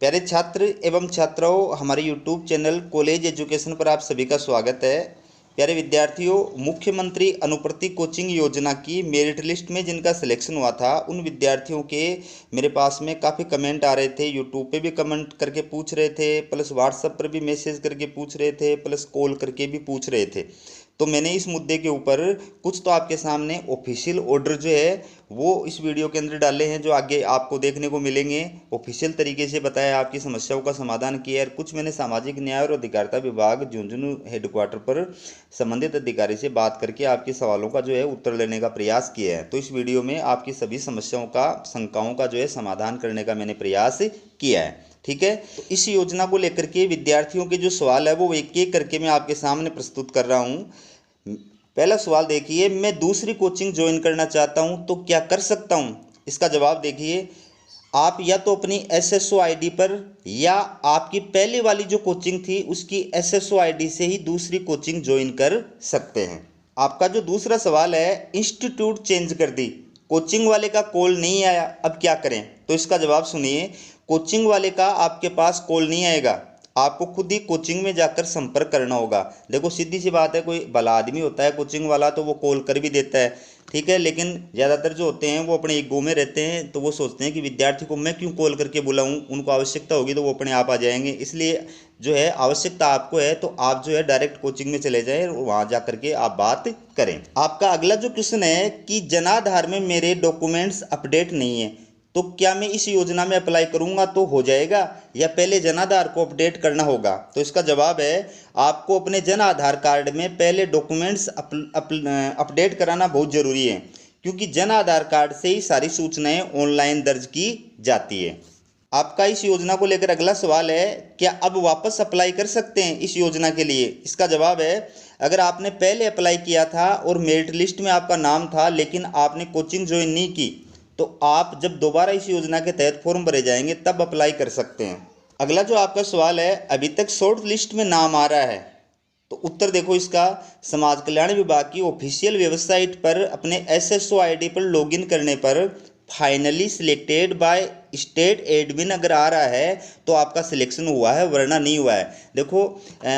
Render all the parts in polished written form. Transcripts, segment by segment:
प्यारे छात्र एवं छात्राओं, हमारे YouTube चैनल कॉलेज एजुकेशन पर आप सभी का स्वागत है। प्यारे विद्यार्थियों, मुख्यमंत्री अनुप्रति कोचिंग योजना की मेरिट लिस्ट में जिनका सिलेक्शन हुआ था उन विद्यार्थियों के मेरे पास में काफ़ी कमेंट आ रहे थे। YouTube पे भी कमेंट करके पूछ रहे थे, प्लस WhatsApp पर भी मैसेज करके पूछ रहे थे, प्लस कॉल करके भी पूछ रहे थे। तो मैंने इस मुद्दे के ऊपर कुछ तो आपके सामने ऑफिशियल ऑर्डर जो है वो इस वीडियो के अंदर डाले हैं, जो आगे आपको देखने को मिलेंगे। ऑफिशियल तरीके से बताया, आपकी समस्याओं का समाधान किया है। कुछ मैंने सामाजिक न्याय और अधिकारिता विभाग झुंझुनू हेडक्वार्टर पर संबंधित अधिकारी से बात करके आपके सवालों का जो है उत्तर लेने का प्रयास किया है। तो इस वीडियो में आपकी सभी समस्याओं का, शंकाओं का जो है समाधान करने का मैंने प्रयास किया है। ठीक है, तो इस योजना को लेकर के विद्यार्थियों के जो सवाल है वो एक एक करके मैं आपके सामने प्रस्तुत कर रहा हूँ। पहला सवाल देखिए, मैं दूसरी कोचिंग ज्वाइन करना चाहता हूं तो क्या कर सकता हूं? इसका जवाब देखिए, आप या तो अपनी SSO आईडी पर या आपकी पहले वाली जो कोचिंग थी उसकी SSO आईडी से ही दूसरी कोचिंग ज्वाइन कर सकते हैं। आपका जो दूसरा सवाल है, इंस्टीट्यूट चेंज कर दी, कोचिंग वाले का कॉल नहीं आया, अब क्या करें? तो इसका जवाब सुनिए, कोचिंग वाले का आपके पास कॉल नहीं आएगा, आपको खुद ही कोचिंग में जाकर संपर्क करना होगा। देखो सीधी सी बात है, कोई भला आदमी होता है कोचिंग वाला तो वो कॉल कर भी देता है, ठीक है, लेकिन ज़्यादातर जो होते हैं वो अपने ईगो में रहते हैं, तो वो सोचते हैं कि विद्यार्थी को मैं क्यों कॉल करके बुलाऊं, उनको आवश्यकता होगी तो वो अपने आप आ जाएंगे। इसलिए जो है आवश्यकता आपको है तो आप जो है डायरेक्ट कोचिंग में चले जाएं और वहाँ जा करके आप बात करें। आपका अगला जो क्वेश्चन है कि जनाधार में मेरे डॉक्यूमेंट्स अपडेट नहीं है, तो क्या मैं इस योजना में अप्लाई करूंगा तो हो जाएगा या पहले जन आधार को अपडेट करना होगा? तो इसका जवाब है, आपको अपने जन आधार कार्ड में पहले डॉक्यूमेंट्स अपडेट कराना बहुत ज़रूरी है, क्योंकि जन आधार कार्ड से ही सारी सूचनाएं ऑनलाइन दर्ज की जाती है। आपका इस योजना को लेकर अगला सवाल है, क्या अब वापस अप्लाई कर सकते हैं इस योजना के लिए? इसका जवाब है, अगर आपने पहले अप्लाई किया था और मेरिट लिस्ट में आपका नाम था लेकिन आपने कोचिंग ज्वाइन नहीं की, तो आप जब दोबारा इस योजना के तहत फॉर्म भरे जाएंगे तब अप्लाई कर सकते हैं। अगला जो आपका सवाल है, अभी तक शॉर्ट लिस्ट में नाम आ रहा है, तो उत्तर देखो इसका, समाज कल्याण विभाग की ऑफिशियल वेबसाइट पर अपने SSO आईडी पर लॉगिन करने पर finally selected by state admin अगर आ रहा है तो आपका सिलेक्शन हुआ है, वरना नहीं हुआ है। देखो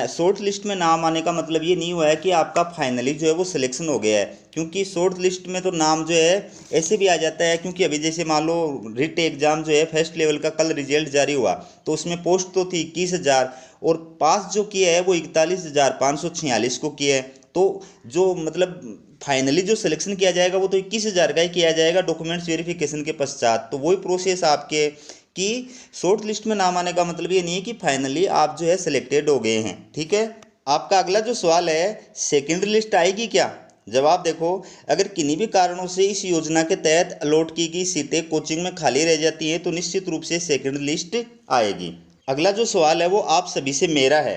शॉर्ट लिस्ट में नाम आने का मतलब ये नहीं हुआ है कि आपका फाइनली जो है वो सिलेक्शन हो गया है, क्योंकि शॉर्ट लिस्ट में तो नाम जो है ऐसे भी आ जाता है, क्योंकि अभी जैसे मान लो रिट एग्जाम जो है फर्स्ट लेवल का कल रिजल्ट जारी हुआ, तो उसमें पोस्ट तो थी 21,000 और पास जो किया है वो 41,546 को किया है। तो जो मतलब फाइनली जो सिलेक्शन किया जाएगा वो तो 21,000 का ही किया जाएगा डॉक्यूमेंट्स वेरिफिकेशन के पश्चात। तो वही प्रोसेस आपके कि शॉर्ट लिस्ट में नाम आने का मतलब ये नहीं है कि फाइनली आप जो है सिलेक्टेड हो गए हैं। ठीक है, आपका अगला जो सवाल है, सेकेंड लिस्ट आएगी क्या? जवाब देखो, अगर किन्हीं भी कारणों से इस योजना के तहत अलॉट की गई सीटें कोचिंग में खाली रह जाती हैं तो निश्चित रूप से सेकेंड लिस्ट आएगी। अगला जो सवाल है वो आप सभी से मेरा है,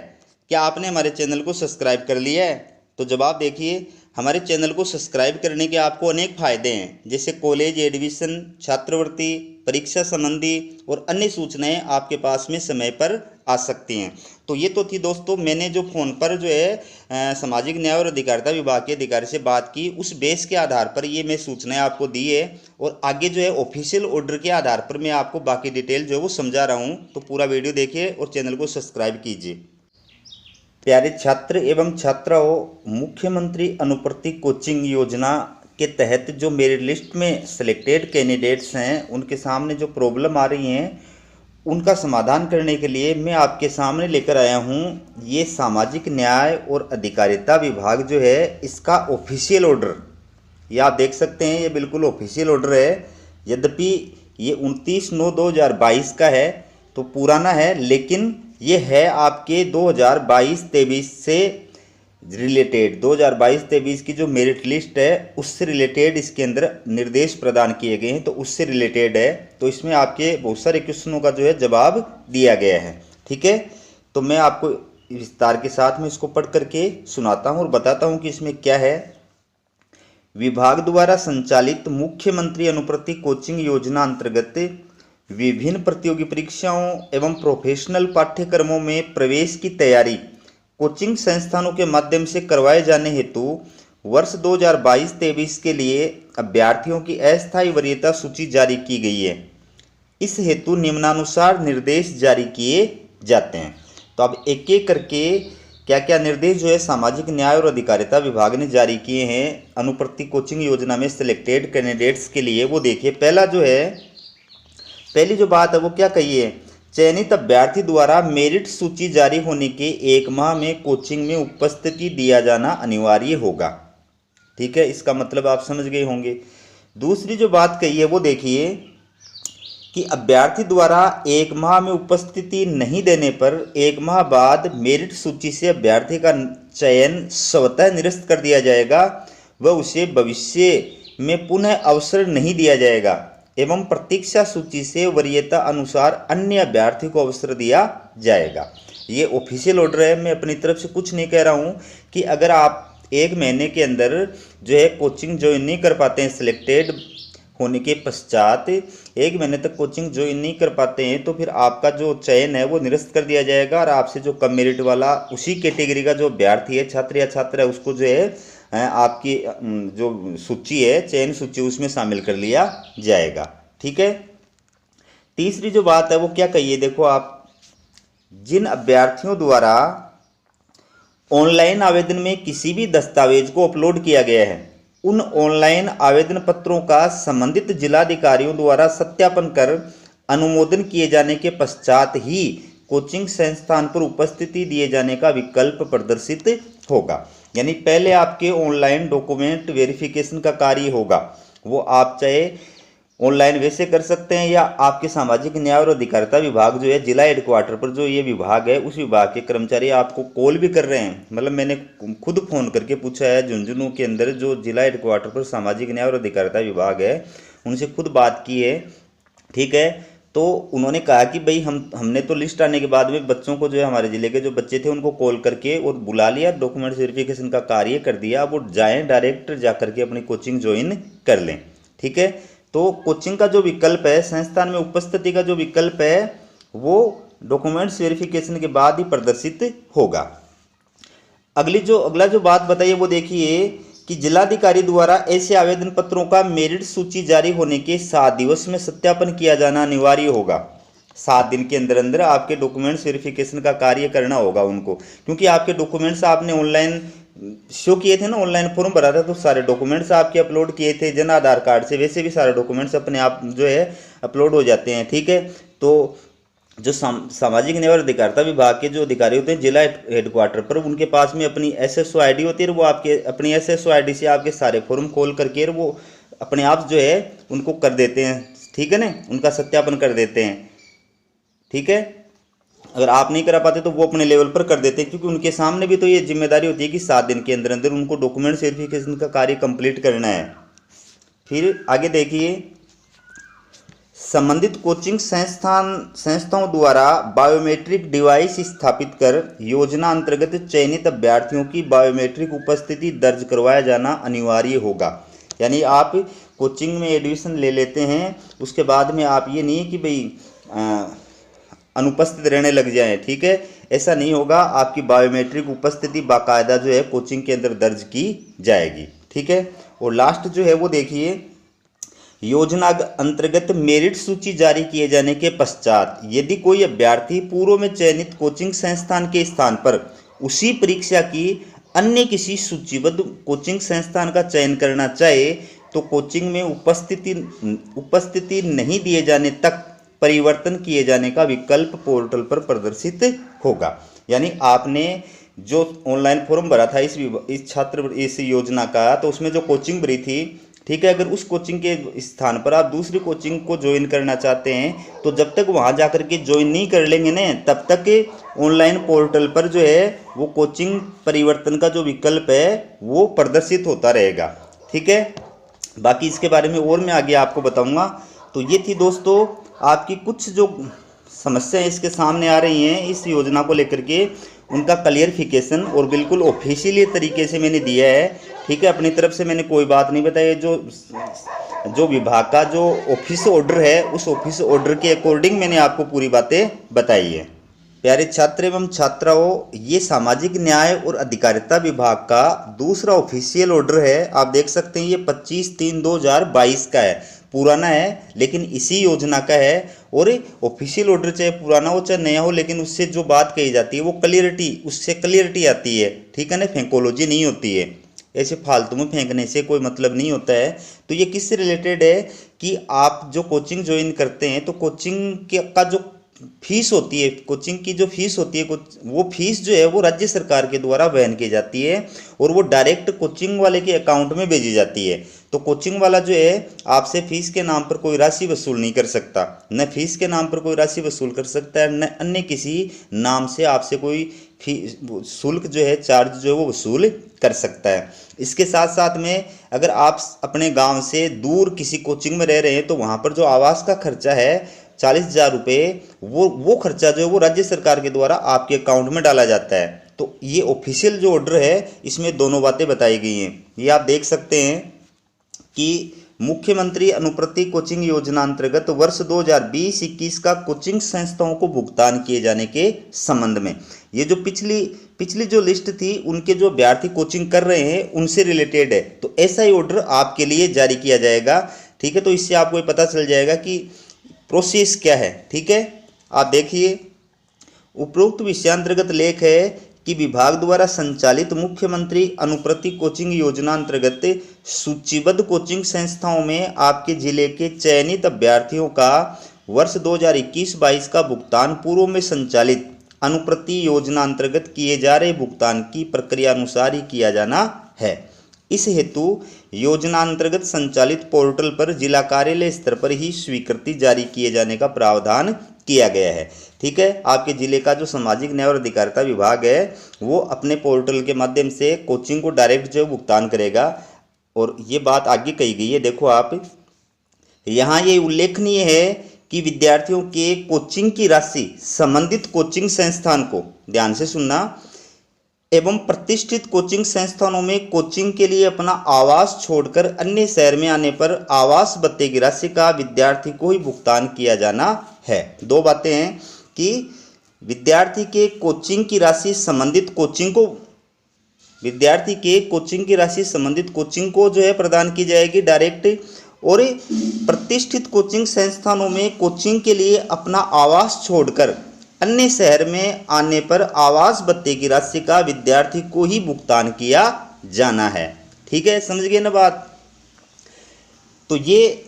क्या आपने हमारे चैनल को सब्सक्राइब कर लिया है? तो जवाब देखिए, हमारे चैनल को सब्सक्राइब करने के आपको अनेक फ़ायदे हैं, जैसे कॉलेज एडमिशन, छात्रवृत्ति, परीक्षा संबंधी और अन्य सूचनाएं आपके पास में समय पर आ सकती हैं। तो ये तो थी दोस्तों, मैंने जो फ़ोन पर जो है सामाजिक न्याय और अधिकारिता विभाग के अधिकारी से बात की, उस बेस के आधार पर ये मैं सूचनाएं आपको दी है, और आगे जो है ऑफिशियल ऑर्डर के आधार पर मैं आपको बाकी डिटेल जो है वो समझा रहा हूँ। तो पूरा वीडियो देखिए और चैनल को सब्सक्राइब कीजिए। प्यारे छात्र एवं छात्राओं, मुख्यमंत्री अनुप्रति कोचिंग योजना के तहत जो मेरिट लिस्ट में सिलेक्टेड कैंडिडेट्स हैं उनके सामने जो प्रॉब्लम आ रही हैं उनका समाधान करने के लिए मैं आपके सामने लेकर आया हूं ये सामाजिक न्याय और अधिकारिता विभाग जो है इसका ऑफिशियल ऑर्डर। ये आप देख सकते हैं, ये बिल्कुल ऑफिशियल ऑर्डर है। यद्यपि ये 29/9/2022 का है तो पुराना है, लेकिन ये है आपके 2022-23 से रिलेटेड, 2022-23 की जो मेरिट लिस्ट है उससे रिलेटेड इसके अंदर निर्देश प्रदान किए गए हैं, तो उससे रिलेटेड है। तो इसमें आपके बहुत सारे क्वेश्चनों का जो है जवाब दिया गया है। ठीक है, तो मैं आपको विस्तार के साथ में इसको पढ़ करके सुनाता हूँ और बताता हूँ कि इसमें क्या है। विभाग द्वारा संचालित मुख्यमंत्री अनुप्रति कोचिंग योजना अंतर्गत विभिन्न प्रतियोगी परीक्षाओं एवं प्रोफेशनल पाठ्यक्रमों में प्रवेश की तैयारी कोचिंग संस्थानों के माध्यम से करवाए जाने हेतु वर्ष 2022-23 के लिए अभ्यर्थियों की अस्थायी वरीयता सूची जारी की गई है। इस हेतु निम्नानुसार निर्देश जारी किए जाते हैं। तो अब एक एक करके क्या क्या निर्देश जो है सामाजिक न्याय और अधिकारिता विभाग ने जारी किए हैं अनुप्रति कोचिंग योजना में सिलेक्टेड कैंडिडेट्स के लिए, वो देखिए। पहला जो है, पहली जो बात है वो क्या कही है, चयनित अभ्यर्थी द्वारा मेरिट सूची जारी होने के 1 माह में कोचिंग में उपस्थिति दिया जाना अनिवार्य होगा। ठीक है, इसका मतलब आप समझ गए होंगे। दूसरी जो बात कही है वो देखिए कि अभ्यर्थी द्वारा 1 माह में उपस्थिति नहीं देने पर 1 माह बाद मेरिट सूची से अभ्यर्थी का चयन स्वतः निरस्त कर दिया जाएगा व उसे भविष्य में पुनः अवसर नहीं दिया जाएगा एवं प्रतीक्षा सूची से वरीयता अनुसार अन्य अभ्यर्थी को अवसर दिया जाएगा। ये ऑफिशियल ऑर्डर है, मैं अपनी तरफ से कुछ नहीं कह रहा हूँ कि अगर आप 1 महीने के अंदर जो है कोचिंग ज्वाइन नहीं कर पाते हैं, सिलेक्टेड होने के पश्चात 1 महीने तक कोचिंग ज्वाइन नहीं कर पाते हैं, तो फिर आपका जो चयन है वो निरस्त कर दिया जाएगा और आपसे जो कम मेरिट वाला उसी कैटेगरी का जो अभ्यर्थी है, छात्र या छात्रा है, उसको जो है आपकी जो सूची है, चयन सूची, उसमें शामिल कर लिया जाएगा। ठीक है। तीसरी जो बात है वो क्या कही है, देखो आप, जिन अभ्यर्थियों द्वारा ऑनलाइन आवेदन में किसी भी दस्तावेज को अपलोड किया गया है, उन ऑनलाइन आवेदन पत्रों का संबंधित जिलाधिकारियों द्वारा सत्यापन कर अनुमोदन किए जाने के पश्चात ही कोचिंग संस्थान पर उपस्थिति दिए जाने का विकल्प प्रदर्शित होगा। यानी पहले आपके ऑनलाइन डॉक्यूमेंट वेरिफिकेशन का कार्य होगा, वो आप चाहे ऑनलाइन वैसे कर सकते हैं या आपके सामाजिक न्याय और अधिकारिता विभाग जो है जिला हेडक्वार्टर पर जो ये विभाग है, उस विभाग के कर्मचारी आपको कॉल भी कर रहे हैं। मतलब मैंने खुद फ़ोन करके पूछा है, झुंझुनू के अंदर जो जिला हेडक्वार्टर पर सामाजिक न्याय और अधिकारिता विभाग है, उनसे खुद बात की है। ठीक है, तो उन्होंने कहा कि भाई हमने तो लिस्ट आने के बाद में बच्चों को जो है, हमारे ज़िले के जो बच्चे थे उनको कॉल करके और बुला लिया, डॉक्यूमेंट वेरिफिकेशन का कार्य कर दिया। अब वो जाएँ डायरेक्ट जा करके अपनी कोचिंग ज्वाइन कर लें। ठीक है, तो कोचिंग का जो विकल्प है, संस्थान में उपस्थिति का जो विकल्प है, वो डॉक्यूमेंट्स वेरिफिकेशन के बाद ही प्रदर्शित होगा। अगला जो बात बताइए वो देखिए कि जिलाधिकारी द्वारा ऐसे आवेदन पत्रों का मेरिट सूची जारी होने के 7 दिवस में सत्यापन किया जाना अनिवार्य होगा। 7 दिन के अंदर अंदर आपके डॉक्यूमेंट्स वेरिफिकेशन का कार्य करना होगा उनको, क्योंकि आपके डॉक्यूमेंट्स आपने ऑनलाइन शो किए थे ना, ऑनलाइन फॉर्म भरा था, तो सारे डॉक्यूमेंट्स आपके अपलोड किए थे जन आधार कार्ड से, वैसे भी सारे डॉक्यूमेंट्स अपने आप जो है अपलोड हो जाते हैं। ठीक है, तो जो सामाजिक न्याय और अधिकारिता विभाग के जो अधिकारी होते हैं जिला हेडक्वार्टर पर, उनके पास में अपनी SSO ID होती है, वो आपके अपनी SSO ID से आपके सारे फॉर्म खोल करके वो अपने आप जो है उनको कर देते हैं। ठीक है ना, उनका सत्यापन कर देते हैं। ठीक है, अगर आप नहीं करा पाते तो वो अपने लेवल पर कर देते हैं, क्योंकि उनके सामने भी तो ये जिम्मेदारी होती है कि 7 दिन के अंदर अंदर उनको डॉक्यूमेंट्स वेरिफिकेशन का कार्य कंप्लीट करना है। फिर आगे देखिए, संबंधित कोचिंग संस्थाओं द्वारा बायोमेट्रिक डिवाइस स्थापित कर योजना अंतर्गत चयनित अभ्यर्थियों की बायोमेट्रिक उपस्थिति दर्ज करवाया जाना अनिवार्य होगा। यानी आप कोचिंग में एडमिशन ले लेते हैं, उसके बाद में आप ये नहीं कि भाई अनुपस्थित रहने लग जाएं। ठीक है, ऐसा नहीं होगा, आपकी बायोमेट्रिक उपस्थिति बाकायदा जो है कोचिंग के अंदर दर्ज की जाएगी। ठीक है, और लास्ट जो है वो देखिए, योजना अंतर्गत मेरिट सूची जारी किए जाने के पश्चात यदि कोई अभ्यर्थी पूर्व में चयनित कोचिंग संस्थान के स्थान पर उसी परीक्षा की अन्य किसी सूचीबद्ध कोचिंग संस्थान का चयन करना चाहे तो कोचिंग में उपस्थिति नहीं दिए जाने तक परिवर्तन किए जाने का विकल्प पोर्टल पर प्रदर्शित होगा। यानी आपने जो ऑनलाइन फॉर्म भरा था इस योजना का, तो उसमें जो कोचिंग भरी थी, ठीक है, अगर उस कोचिंग के स्थान पर आप दूसरी कोचिंग को ज्वाइन करना चाहते हैं तो जब तक वहां जाकर के ज्वाइन नहीं कर लेंगे ना, तब तक ऑनलाइन पोर्टल पर जो है वो कोचिंग परिवर्तन का जो विकल्प है वो प्रदर्शित होता रहेगा। ठीक है, बाकी इसके बारे में और मैं आगे आपको बताऊंगा। तो ये थी दोस्तों आपकी कुछ जो समस्याएं इसके सामने आ रही हैं इस योजना को लेकर के, उनका क्लियरिफिकेशन और बिल्कुल ऑफिशियली तरीके से मैंने दिया है। ठीक है, अपनी तरफ से मैंने कोई बात नहीं बताई। जो विभाग का जो ऑफिस ऑर्डर है उस ऑफिस ऑर्डर के अकॉर्डिंग मैंने आपको पूरी बातें बताई है। प्यारे छात्र एवं छात्राओं, ये सामाजिक न्याय और अधिकारिता विभाग का दूसरा ऑफिशियल ऑर्डर है। आप देख सकते हैं ये 25/3/2022 का है, पुराना है लेकिन इसी योजना का है और ऑफिशियल ऑर्डर चाहे पुराना हो चाहे नया हो, लेकिन उससे जो बात कही जाती है वो क्लियरिटी, उससे क्लियरिटी आती है, ठीक है ना, फेंकोलॉजी नहीं होती है, ऐसे फालतू में फेंकने से कोई मतलब नहीं होता है। तो ये किससे रिलेटेड है कि आप जो कोचिंग ज्वाइन करते हैं तो कोचिंग का जो फीस होती है, कोचिंग की जो फीस होती है, वो फीस जो है वो राज्य सरकार के द्वारा वहन की जाती है और वो डायरेक्ट कोचिंग वाले के अकाउंट में भेजी जाती है। तो कोचिंग वाला जो है आपसे फीस के नाम पर कोई राशि वसूल नहीं कर सकता, न फीस के नाम पर कोई राशि वसूल कर सकता है, न अन्य किसी नाम से आपसे कोई शुल्क जो है, चार्ज जो है वो वसूल कर सकता है। इसके साथ साथ में अगर आप अपने गांव से दूर किसी कोचिंग में रह रहे हैं तो वहाँ पर जो आवास का खर्चा है 40,000 रुपये, वो खर्चा जो है वो राज्य सरकार के द्वारा आपके अकाउंट में डाला जाता है। तो ये ऑफिशियल जो ऑर्डर है इसमें दोनों बातें बताई गई हैं। ये आप देख सकते हैं कि मुख्यमंत्री अनुप्रति कोचिंग योजना अंतर्गत वर्ष 2020-21 का कोचिंग संस्थाओं को भुगतान किए जाने के संबंध में, ये जो पिछली जो लिस्ट थी उनके जो अभ्यर्थी कोचिंग कर रहे हैं उनसे रिलेटेड है। तो ऐसा ही ऑर्डर आपके लिए जारी किया जाएगा, ठीक है। तो इससे आपको ये पता चल जाएगा कि प्रोसेस क्या है, ठीक है। आप देखिए, उपरोक्त विषयांतर्गत लेख है कि विभाग द्वारा संचालित मुख्यमंत्री अनुप्रति कोचिंग योजना अंतर्गत सूचीबद्ध कोचिंग संस्थाओं में आपके जिले के चयनित अभ्यर्थियों का वर्ष 2021-22 का भुगतान पूर्व में संचालित अनुप्रति योजना अंतर्गत किए जा रहे भुगतान की प्रक्रिया अनुसार ही किया जाना है। इस हेतु योजना अंतर्गत संचालित पोर्टल पर जिला कार्यालय स्तर पर ही स्वीकृति जारी किए जाने का प्रावधान किया गया है, ठीक है। आपके जिले का जो सामाजिक न्याय और अधिकारिता विभाग है वो अपने पोर्टल के माध्यम से कोचिंग को डायरेक्ट जो भुगतान करेगा। और ये बात आगे कही गई है, देखो आप यहाँ ये उल्लेखनीय है कि विद्यार्थियों के कोचिंग की राशि संबंधित कोचिंग संस्थान को, ध्यान से सुनना, एवं प्रतिष्ठित कोचिंग संस्थानों में कोचिंग के लिए अपना आवास छोड़कर अन्य शहर में आने पर आवास भत्ते की राशि का विद्यार्थी को ही भुगतान किया जाना है। दो बातें हैं कि विद्यार्थी के कोचिंग की राशि संबंधित कोचिंग को, विद्यार्थी के कोचिंग की राशि संबंधित कोचिंग को जो है प्रदान की जाएगी डायरेक्ट, और प्रतिष्ठित कोचिंग संस्थानों में कोचिंग के लिए अपना आवास छोड़कर अन्य शहर में आने पर आवास भत्ते की राशि का विद्यार्थी को ही भुगतान किया जाना है, ठीक है। समझ गए ना बात। तो ये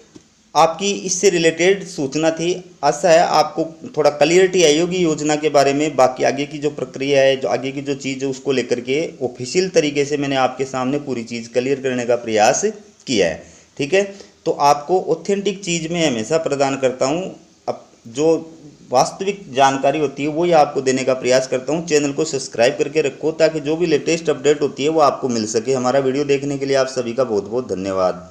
आपकी इससे रिलेटेड सूचना थी। आशा है आपको थोड़ा क्लियरिटी आई होगी योजना के बारे में। बाकी आगे की जो प्रक्रिया है, जो आगे की जो चीज़ है उसको लेकर के ऑफिशियल तरीके से मैंने आपके सामने पूरी चीज़ क्लियर करने का प्रयास किया है, ठीक है। तो आपको ऑथेंटिक चीज़ में हमेशा प्रदान करता हूँ, अब जो वास्तविक जानकारी होती है वो ही आपको देने का प्रयास करता हूँ। चैनल को सब्सक्राइब करके रखो ताकि जो भी लेटेस्ट अपडेट होती है वो आपको मिल सके। हमारा वीडियो देखने के लिए आप सभी का बहुत बहुत धन्यवाद।